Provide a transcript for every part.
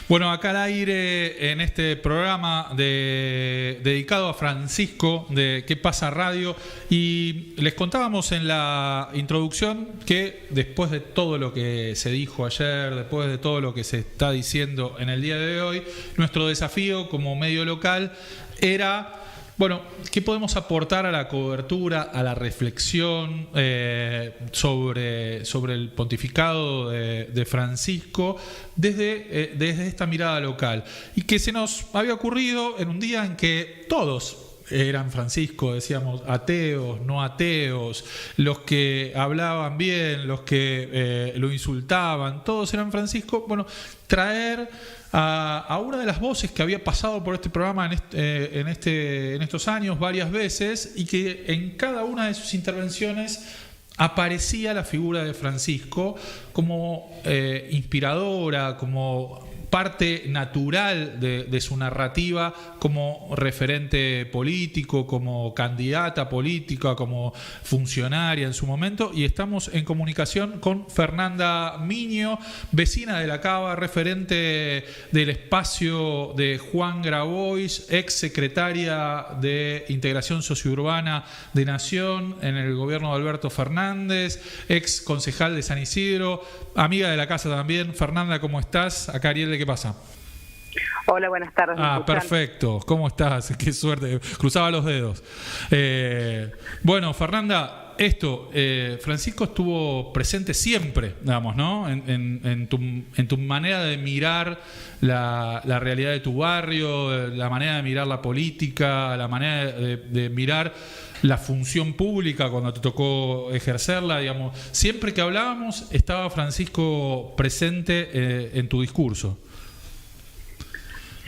Bueno, acá al aire en este programa dedicado a Francisco de ¿Qué pasa Radio? Y les contábamos en la introducción que después de todo lo que se dijo ayer, después de todo lo que se está diciendo en el día de hoy, nuestro desafío como medio local era... Bueno, ¿qué podemos aportar a la cobertura, a la reflexión sobre el pontificado de Francisco desde esta mirada local? Y que se nos había ocurrido en un día en que todos eran Francisco, decíamos, ateos, no ateos, los que hablaban bien, los que lo insultaban, todos eran Francisco. Bueno, traer a una de las voces que había pasado por este programa en estos años varias veces y que en cada una de sus intervenciones aparecía la figura de Francisco como inspiradora, como parte natural de su narrativa, como referente político, como candidata política, como funcionaria en su momento. Y estamos en comunicación con Fernanda Miño, vecina de la Cava, referente del espacio de Juan Grabois, ex secretaria de Integración Sociourbana de Nación en el gobierno de Alberto Fernández, ex concejal de San Isidro, amiga de la casa también. Fernanda, ¿cómo estás? Acá Ariel de ¿Qué pasa? Hola, buenas tardes. Perfecto. ¿Cómo estás? Qué suerte. Cruzaba los dedos. Bueno, Fernanda, Francisco estuvo presente siempre, digamos, ¿no? En tu manera de mirar la realidad de tu barrio, la manera de mirar la política, la manera de mirar la función pública cuando te tocó ejercerla, digamos. Siempre que hablábamos estaba Francisco presente en tu discurso.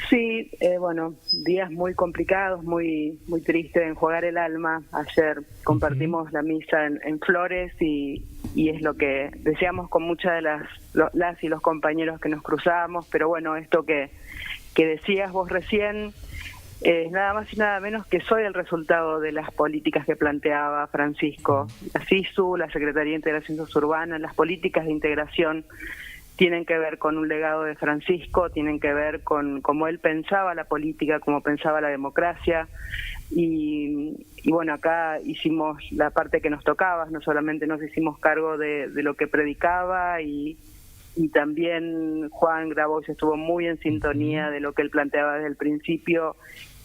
Sí, bueno, días muy complicados, muy tristes, de enjuagar el alma. Ayer compartimos la misa en Flores y es lo que decíamos con muchas de las y los compañeros que nos cruzábamos. Pero bueno, esto que decías vos recién es nada más y nada menos que soy el resultado de las políticas que planteaba Francisco. La SISU, la Secretaría de Integración Sociourbana, las políticas de integración tienen que ver con un legado de Francisco, tienen que ver con cómo él pensaba la política, cómo pensaba la democracia. Y bueno, acá hicimos la parte que nos tocaba, no solamente nos hicimos cargo de lo que predicaba y también Juan Grabois estuvo muy en sintonía de lo que él planteaba desde el principio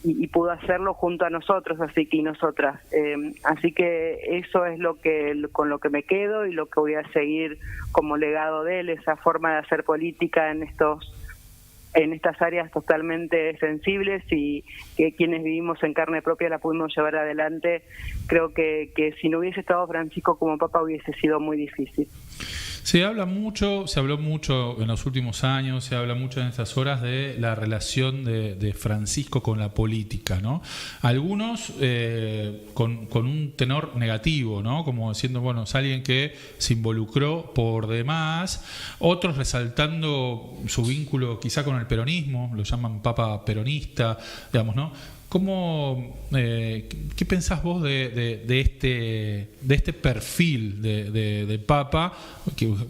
y pudo hacerlo junto a nosotros, así que y nosotras. Así que eso es con lo que me quedo y lo que voy a seguir como legado de él, esa forma de hacer política en estas áreas totalmente sensibles y que quienes vivimos en carne propia la pudimos llevar adelante. Creo que si no hubiese estado Francisco como Papa hubiese sido muy difícil. Se habló mucho en los últimos años, se habla mucho en estas horas de la relación de Francisco con la política, ¿no? Algunos con un tenor negativo, ¿no? Como diciendo, bueno, es alguien que se involucró por demás, otros resaltando su vínculo quizá con el peronismo, lo llaman papa peronista, digamos, ¿no? ¿Qué pensás vos de este perfil de Papa?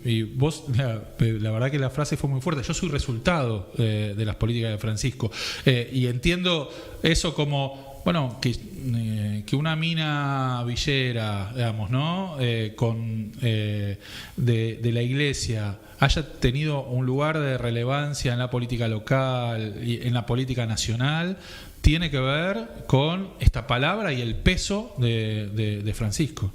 Y vos, la verdad que la frase fue muy fuerte. Yo soy resultado de las políticas de Francisco. Y entiendo eso como, bueno, que una mina villera, digamos, ¿no? De la iglesia haya tenido un lugar de relevancia en la política local y en la política nacional, tiene que ver con esta palabra y el peso de Francisco.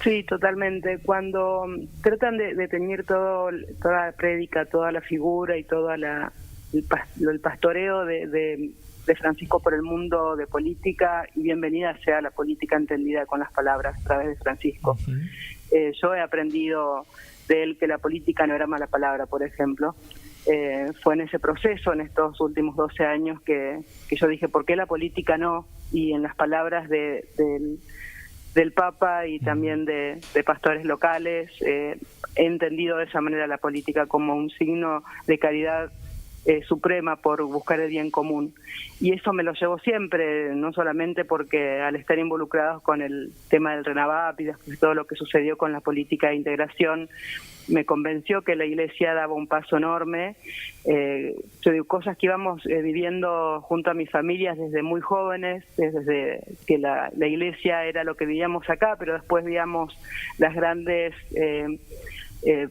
Sí, totalmente. Cuando tratan de teñir toda la prédica, toda la figura y todo el pastoreo de Francisco por el mundo de política, y bienvenida sea la política entendida con las palabras a través de Francisco. Uh-huh. Yo he aprendido de él que la política no era mala palabra, por ejemplo. Fue en ese proceso, en estos últimos 12 años, que yo dije, ¿por qué la política no? Y en las palabras del Papa y también de pastores locales, he entendido de esa manera la política como un signo de caridad suprema por buscar el bien común. Y eso me lo llevo siempre, no solamente porque al estar involucrados con el tema del RENAVAP y después todo lo que sucedió con la política de integración, me convenció que la Iglesia daba un paso enorme. Yo digo, cosas que íbamos viviendo junto a mis familias desde muy jóvenes, desde que la Iglesia era lo que vivíamos acá, pero después veíamos las grandes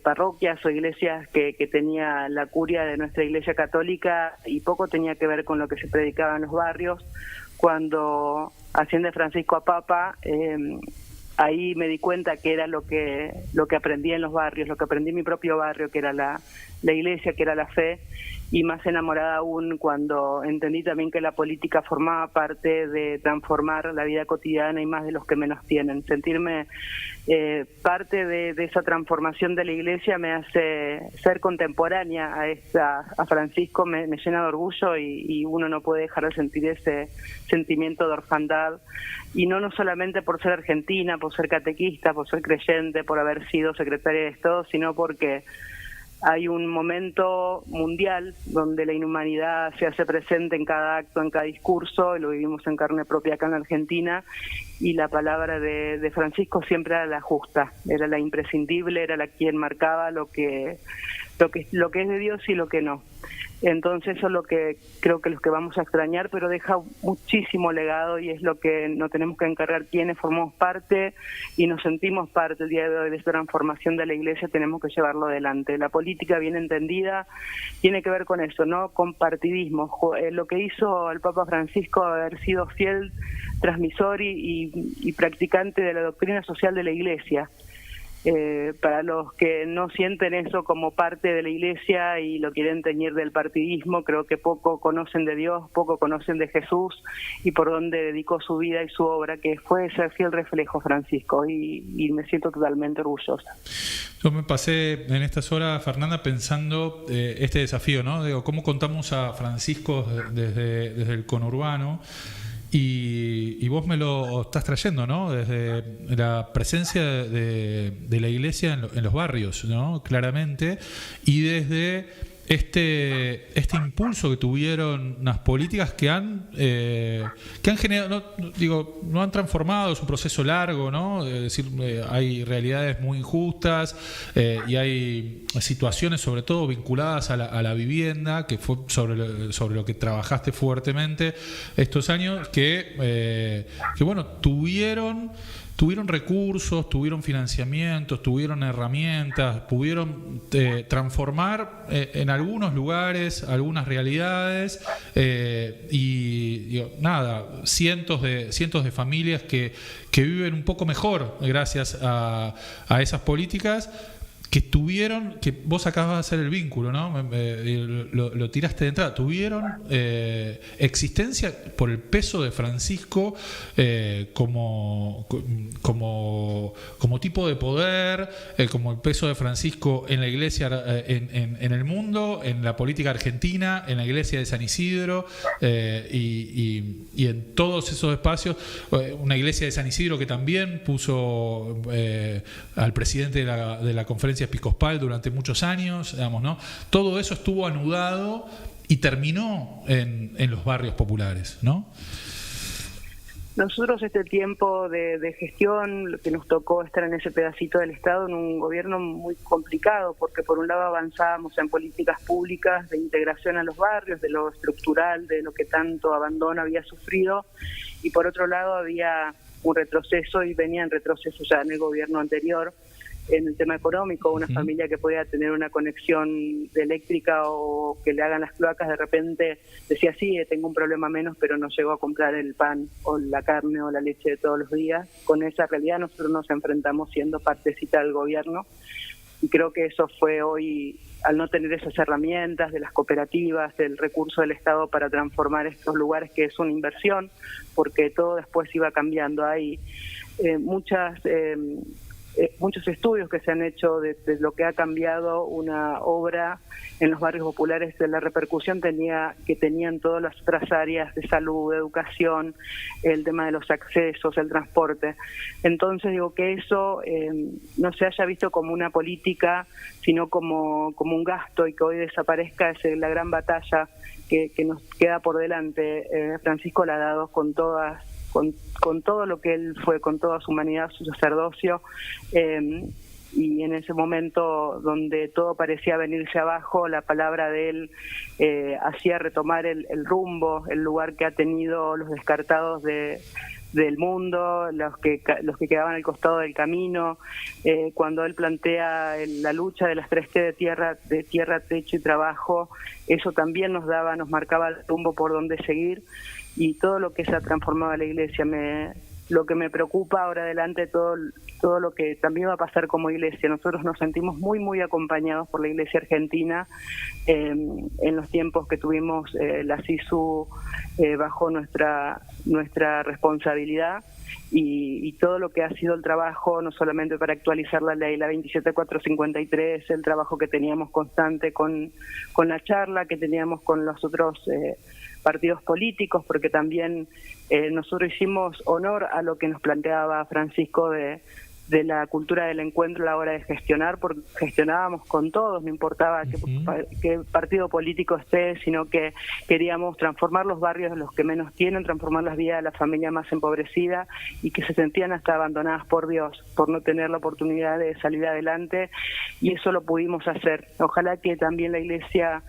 parroquias o iglesias que tenía la curia de nuestra Iglesia Católica, y poco tenía que ver con lo que se predicaba en los barrios. Cuando asciende Francisco a Papa, ahí me di cuenta que era lo que aprendí en los barrios, lo que aprendí en mi propio barrio, que era la Iglesia, que era la fe, y más enamorada aún cuando entendí también que la política formaba parte de transformar la vida cotidiana y más de los que menos tienen. Sentirme parte de esa transformación de la Iglesia me hace ser contemporánea a Francisco, me llena de orgullo, y uno no puede dejar de sentir ese sentimiento de orfandad, y no solamente por ser argentina, por ser catequista, por ser creyente, por haber sido secretaria de Estado, sino porque hay un momento mundial donde la inhumanidad se hace presente en cada acto, en cada discurso, y lo vivimos en carne propia acá en Argentina, y la palabra de Francisco siempre era la justa, era la imprescindible, era la quien marcaba lo que es de Dios y lo que no. Entonces eso es lo que creo que los que vamos a extrañar, pero deja muchísimo legado, y es lo que nos tenemos que encargar quienes formamos parte y nos sentimos parte el día de hoy de esta transformación de la Iglesia. Tenemos que llevarlo adelante. La política bien entendida tiene que ver con eso, no con partidismo. Lo que hizo el Papa Francisco, haber sido fiel transmisor y practicante de la doctrina social de la Iglesia. Para los que no sienten eso como parte de la Iglesia y lo quieren teñir del partidismo, creo que poco conocen de Dios, poco conocen de Jesús y por dónde dedicó su vida y su obra, que fue ese fiel reflejo, Francisco, y me siento totalmente orgullosa. Yo me pasé en estas horas, Fernanda, pensando este desafío, ¿no? Digo, ¿cómo contamos a Francisco desde el conurbano? Y vos me lo estás trayendo, ¿no? Desde la presencia de la Iglesia en los barrios, ¿no? Claramente, y desde este impulso que tuvieron las políticas que han generado, no han transformado, es un proceso largo, ¿no? Es decir, hay realidades muy injustas y hay situaciones sobre todo vinculadas a la vivienda, que fue sobre lo que trabajaste fuertemente estos años, que bueno, tuvieron recursos, tuvieron financiamientos, tuvieron herramientas, pudieron transformar en algunos lugares algunas realidades, cientos de familias que viven un poco mejor gracias a esas políticas que vos acabas de hacer el vínculo, ¿no? Lo tiraste de entrada. Tuvieron existencia por el peso de Francisco como tipo de poder, como el peso de Francisco en la Iglesia, en el mundo, en la política argentina, en la Iglesia de San Isidro y en todos esos espacios. Una Iglesia de San Isidro que también puso al presidente de la conferencia episcopal durante muchos años, digamos, ¿no? Todo eso estuvo anudado y terminó en los barrios populares, ¿no? Nosotros este tiempo de gestión, que nos tocó estar en ese pedacito del Estado, en un gobierno muy complicado, porque por un lado avanzábamos en políticas públicas de integración a los barrios, de lo estructural, de lo que tanto abandono había sufrido, y por otro lado había un retroceso, y venía en retroceso ya en el gobierno anterior, en el tema económico. Una familia que podía tener una conexión de eléctrica o que le hagan las cloacas, de repente decía, sí, tengo un problema menos, pero no llego a comprar el pan o la carne o la leche de todos los días. Con esa realidad nosotros nos enfrentamos siendo partecita del gobierno, y creo que eso fue hoy, al no tener esas herramientas de las cooperativas, del recurso del Estado para transformar estos lugares, que es una inversión, porque todo después iba cambiando. Hay muchos estudios que se han hecho de lo que ha cambiado una obra en los barrios populares, de la repercusión que tenían todas las otras áreas de salud, de educación, el tema de los accesos, el transporte. Entonces digo que eso no se haya visto como una política, sino como un gasto, y que hoy desaparezca es la gran batalla que nos queda por delante. Francisco la ha dado con todo lo que él fue, con toda su humanidad, su sacerdocio, y en ese momento donde todo parecía venirse abajo, la palabra de él hacía retomar el rumbo, el lugar que ha tenido los descartados del mundo, los que quedaban al costado del camino. Cuando él plantea la lucha de las 3T de tierra, techo y trabajo, eso también nos marcaba el rumbo por donde seguir, y todo lo que se ha transformado en la iglesia. Lo que me preocupa ahora adelante, todo lo que también va a pasar como iglesia. Nosotros nos sentimos muy, muy acompañados por la iglesia argentina en los tiempos que tuvimos la SISU bajo nuestra responsabilidad, y todo lo que ha sido el trabajo, no solamente para actualizar la ley, la 27453, el trabajo que teníamos constante con la charla, que teníamos con los otros partidos políticos, porque también nosotros hicimos honor a lo que nos planteaba Francisco de la cultura del encuentro a la hora de gestionar, porque gestionábamos con todos, no importaba qué partido político esté, sino que queríamos transformar los barrios de los que menos tienen, transformar las vidas de la familia más empobrecida y que se sentían hasta abandonadas por Dios, por no tener la oportunidad de salir adelante, y eso lo pudimos hacer. Ojalá que también la iglesia,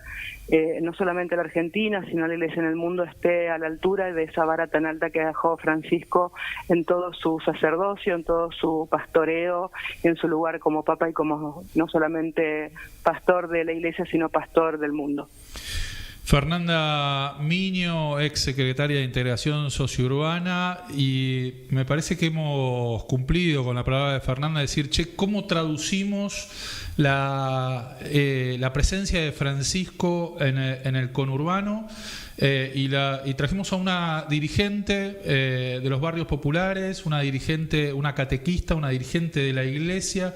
no solamente la Argentina, sino la iglesia en el mundo, esté a la altura de esa vara tan alta que dejó Francisco en todo su sacerdocio, en todo su pastoreo, en su lugar como papa y como no solamente pastor de la iglesia, sino pastor del mundo. Fernanda Miño, ex secretaria de Integración Sociourbana, y me parece que hemos cumplido con la palabra de Fernanda, decir, ¿cómo traducimos la presencia de Francisco en el conurbano? Y trajimos a una dirigente de los barrios populares, una catequista, una dirigente de la iglesia,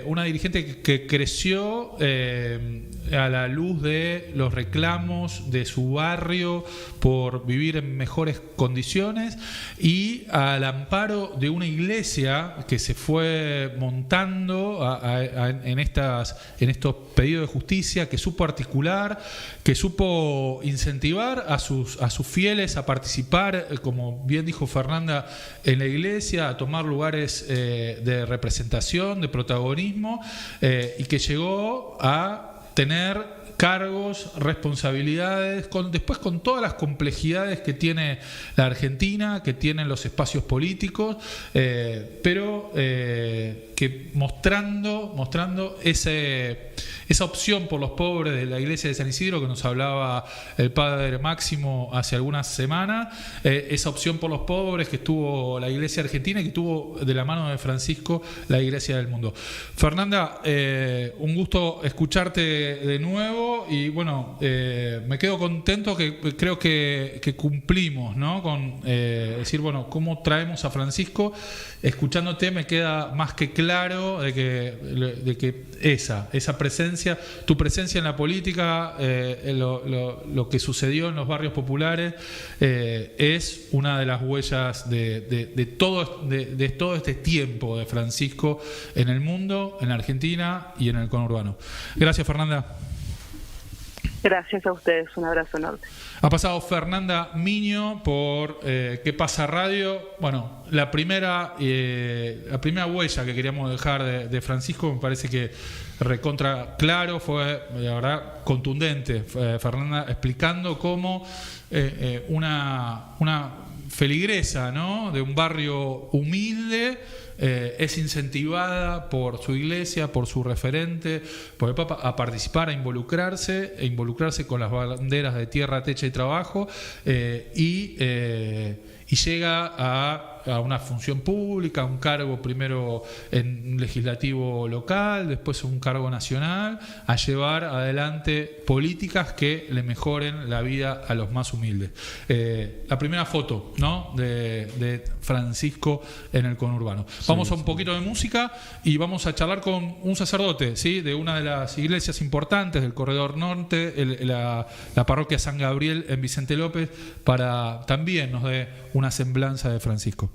una dirigente que creció a la luz de los reclamos de su barrio por vivir en mejores condiciones, y al amparo de una iglesia que se fue montando en estos pedidos de justicia, que supo articular, que supo incentivar a sus fieles a participar, como bien dijo Fernanda, en la iglesia, a tomar lugares de representación, de protagonismo, y que llegó a tener cargos, responsabilidades, después con todas las complejidades que tiene la Argentina, que tienen los espacios políticos, pero que mostrando esa opción por los pobres de la iglesia de San Isidro, que nos hablaba el padre Máximo hace algunas semanas, esa opción por los pobres que tuvo la iglesia argentina y que tuvo de la mano de Francisco la iglesia del mundo. Fernanda, un gusto escucharte de nuevo, y bueno, me quedo contento, que creo que cumplimos, ¿no? Con decir, bueno, cómo traemos a Francisco. Escuchándote me queda más que claro de que esa presencia, tu presencia en la política, lo que sucedió en los barrios populares, es una de las huellas de todo este tiempo de Francisco en el mundo, en la Argentina y en el conurbano. Gracias, Fernanda. Gracias a ustedes, un abrazo enorme. Ha pasado Fernanda Miño por ¿Qué pasa radio? Bueno, la primera huella que queríamos dejar de Francisco, me parece que recontra claro, fue la verdad contundente. Fernanda explicando cómo una feligresa, ¿no?, de un barrio humilde es incentivada por su iglesia, por su referente, por el Papa, a participar, a involucrarse con las banderas de tierra, techo y trabajo, y llega a una función pública, a un cargo primero en legislativo local, después un cargo nacional, a llevar adelante políticas que le mejoren la vida a los más humildes. La primera foto, ¿no?, de Francisco en el conurbano. Vamos a un poquito de música y vamos a charlar con un sacerdote, ¿sí?, de una de las iglesias importantes del Corredor Norte, la parroquia San Gabriel en Vicente López, para también nos dé una semblanza de Francisco.